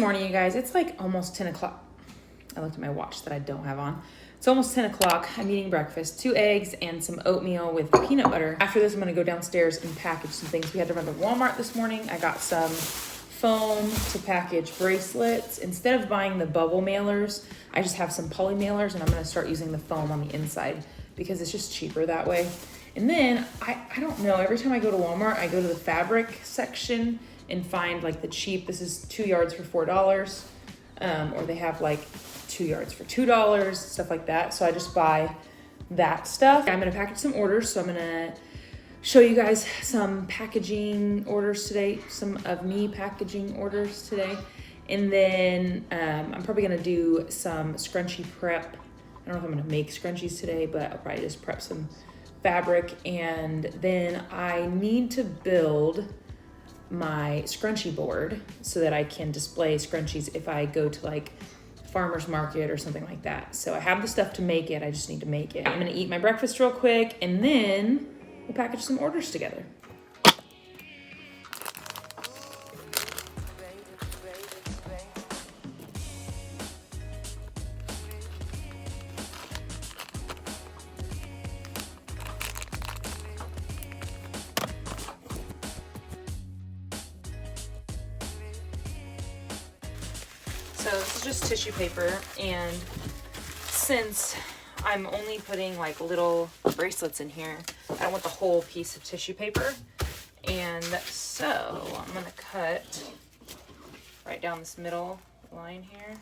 morning, you guys. It's like almost 10 o'clock. I looked at my watch that I don't have on. It's almost 10 o'clock. I'm eating breakfast, 2 eggs and some oatmeal with peanut butter. After this, I'm gonna go downstairs and package some things. We had to run to Walmart this morning. I got some foam to package bracelets. Instead of buying the bubble mailers, I just have some poly mailers, and I'm gonna start using the foam on the inside because it's just cheaper that way. And then, I don't know, every time I go to Walmart, I go to the fabric section and find like the cheap, this is 2 yards for $4, or they have like 2 yards for $2, stuff like that. So I just buy that stuff. I'm gonna package some orders, so I'm gonna show you guys some packaging orders today, some of me packaging orders today. And then I'm probably gonna do some scrunchie prep. I don't know if I'm gonna make scrunchies today, but I'll probably just prep some fabric. And then I need to build my scrunchie board so that I can display scrunchies if I go to like farmer's market or something like that. So I have the stuff to make it, I just need to make it. I'm gonna eat my breakfast real quick and then we'll package some orders together. So this is just tissue paper, and since I'm only putting like little bracelets in here, I don't want the whole piece of tissue paper. And so I'm gonna cut right down this middle line here.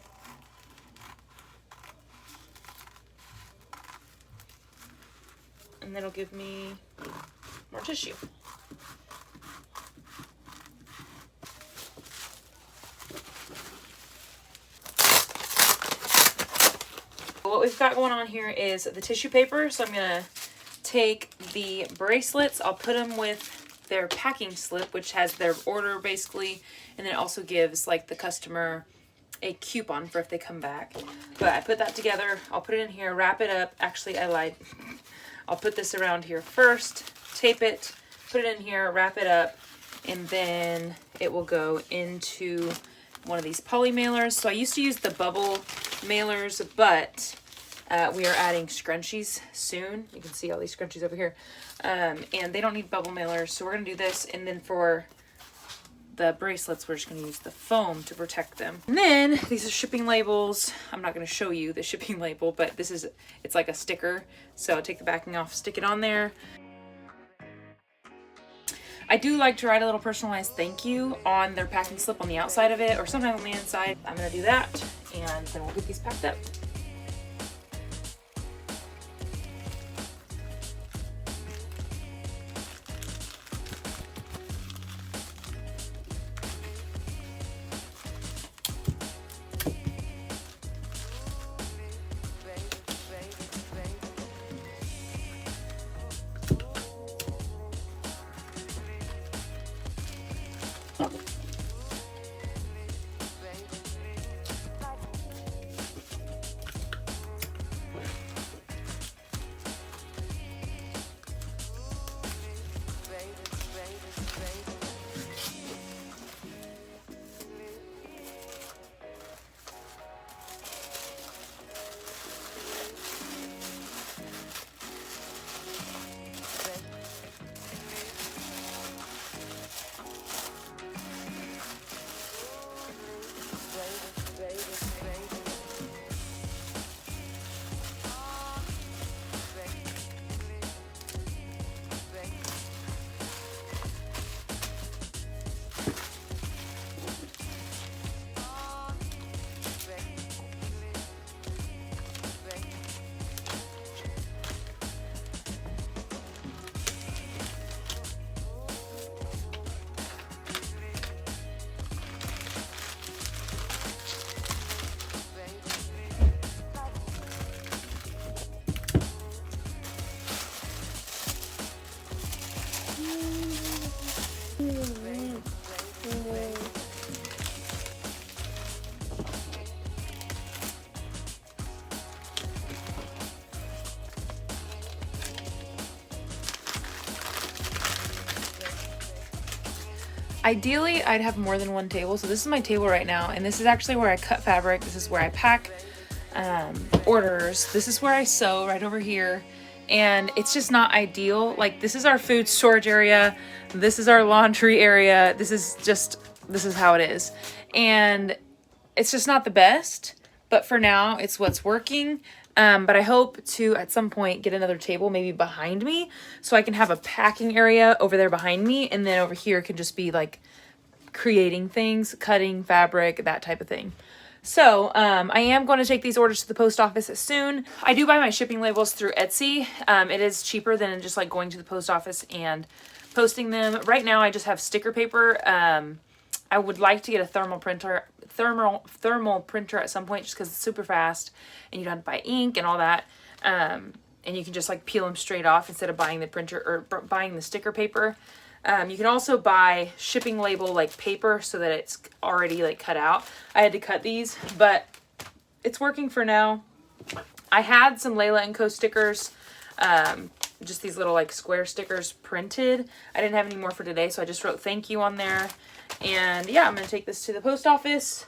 And that'll give me more tissue. What we've got going on here is the tissue paper. So I'm gonna take the bracelets, I'll put them with their packing slip, which has their order basically, and then it also gives like the customer a coupon for if they come back. But I put that together, I'll put it in here, wrap it up. Actually, I lied. I'll put this around here first, tape it, put it in here, wrap it up, and then it will go into one of these poly mailers. So I used to use the bubble mailers, but we are adding scrunchies soon. You can see all these scrunchies over here. And they don't need bubble mailers, so we're gonna do this. And then for the bracelets, we're just gonna use the foam to protect them. And then these are shipping labels. I'm not gonna show you the shipping label, but it's like a sticker. So I'll take the backing off, stick it on there. I do like to write a little personalized thank you on their packing slip on the outside of it, or sometimes on the inside. I'm gonna do that, and then we'll get these packed up. Ideally, I'd have more than one table. So this is my table right now, and this is actually where I cut fabric. This is where I pack orders. This is where I sew, right over here. And it's just not ideal. Like, this is our food storage area. This is our laundry area. This is how it is. And it's just not the best, but for now it's what's working. But I hope to, at some point, get another table maybe behind me so I can have a packing area over there behind me. And then over here could just be like creating things, cutting fabric, that type of thing. So I am going to take these orders to the post office soon. I do buy my shipping labels through Etsy. It is cheaper than just like going to the post office and posting them. Right now I just have sticker paper. I would like to get a thermal printer at some point, just because it's super fast and you don't have to buy ink and all that. And you can just like peel them straight off instead of buying the printer or buying the sticker paper. You can also buy shipping label like paper so that it's already like cut out. I had to cut these, but it's working for now. I had some Layla & Co stickers, just these little like square stickers printed. I didn't have any more for today, so I just wrote thank you on there. And yeah, I'm going to take this to the post office.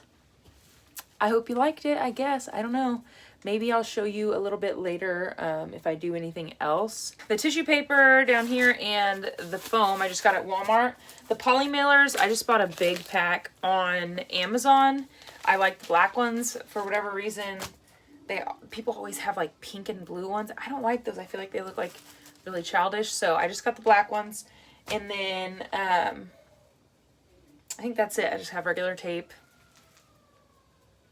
I hope you liked it, I guess. I don't know. Maybe I'll show you a little bit later if I do anything else. The tissue paper down here and the foam I just got at Walmart. The poly mailers, I just bought a big pack on Amazon. I like the black ones for whatever reason. People always have like pink and blue ones. I don't like those. I feel like they look like really childish. So I just got the black ones. And then I think that's it. I just have regular tape.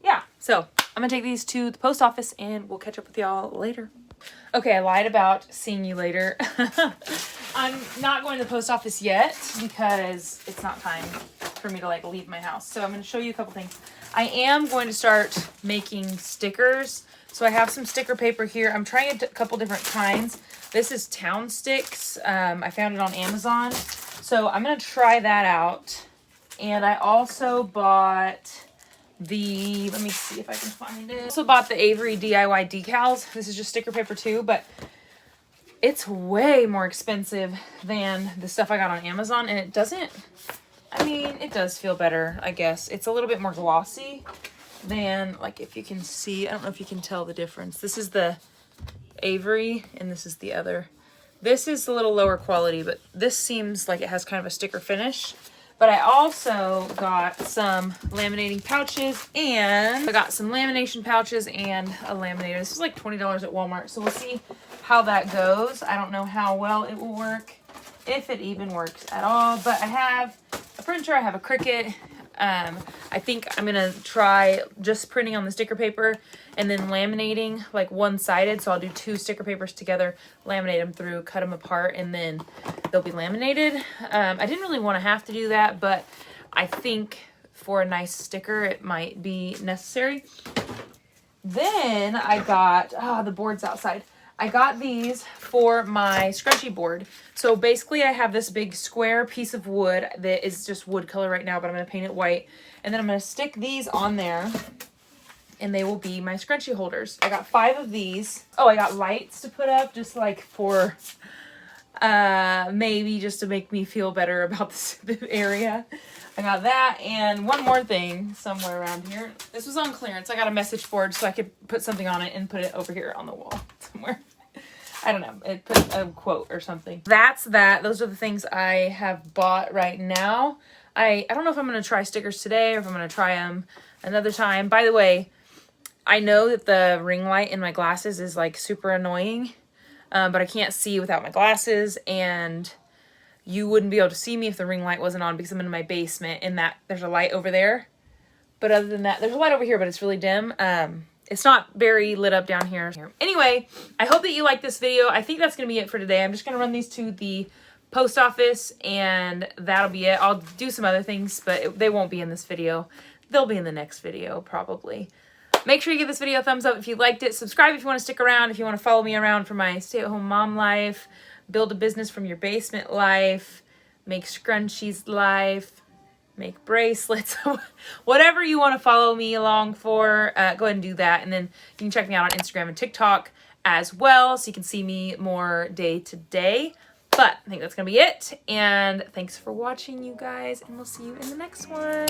Yeah, so I'm gonna take these to the post office and we'll catch up with y'all later. Okay, I lied about seeing you later. I'm not going to the post office yet because it's not time for me to like leave my house. So I'm gonna show you a couple things. I am going to start making stickers. So I have some sticker paper here. I'm trying a couple different kinds. This is Town Sticks. I found it on Amazon. So I'm gonna try that out. And I also bought let me see if I can find it. I also bought the Avery DIY decals. This is just sticker paper too, but it's way more expensive than the stuff I got on Amazon. And it doesn't, I mean, it does feel better, I guess. It's a little bit more glossy than, like, if you can see, I don't know if you can tell the difference. This is the Avery and this is the other. This is a little lower quality, but this seems like it has kind of a sticker finish. But I also got some laminating pouches, and I got some lamination pouches and a laminator. This is like $20 at Walmart, so we'll see how that goes. I don't know how well it will work, if it even works at all. But I have a printer, I have a Cricut. I think I'm gonna try just printing on the sticker paper and then laminating like one-sided. So I'll do two sticker papers together, laminate them through, cut them apart, and then they'll be laminated. I didn't really want to have to do that, but I think for a nice sticker it might be necessary. Then I got, the board's outside. I got these for my scrunchie board. So basically I have this big square piece of wood that is just wood color right now, but I'm going to paint it white. And then I'm going to stick these on there and they will be my scrunchie holders. I got 5 of these. Oh, I got lights to put up just like for maybe just to make me feel better about this area. I got that and one more thing somewhere around here. This was on clearance. I got a message board so I could put something on it and put it over here on the wall somewhere. I don't know. It put a quote or something. That's that. Those are the things I have bought right now. I don't know if I'm going to try stickers today or if I'm going to try them another time. By the way, I know that the ring light in my glasses is like super annoying, but I can't see without my glasses, and you wouldn't be able to see me if the ring light wasn't on because I'm in my basement and that there's a light over there. But other than that, there's a light over here, but it's really dim. It's not very lit up down here. Anyway, I hope that you like this video. I think that's going to be it for today. I'm just going to run these to the post office and that'll be it. I'll do some other things, but they won't be in this video. They'll be in the next video probably. Make sure you give this video a thumbs up if you liked it. Subscribe if you want to stick around, if you want to follow me around for my stay-at-home mom life, build a business from your basement life, make scrunchies life, make bracelets, whatever you want to follow me along for, go ahead and do that. And then you can check me out on Instagram and TikTok as well, so you can see me more day to day. But I think that's gonna be it. And thanks for watching, you guys, and we'll see you in the next one.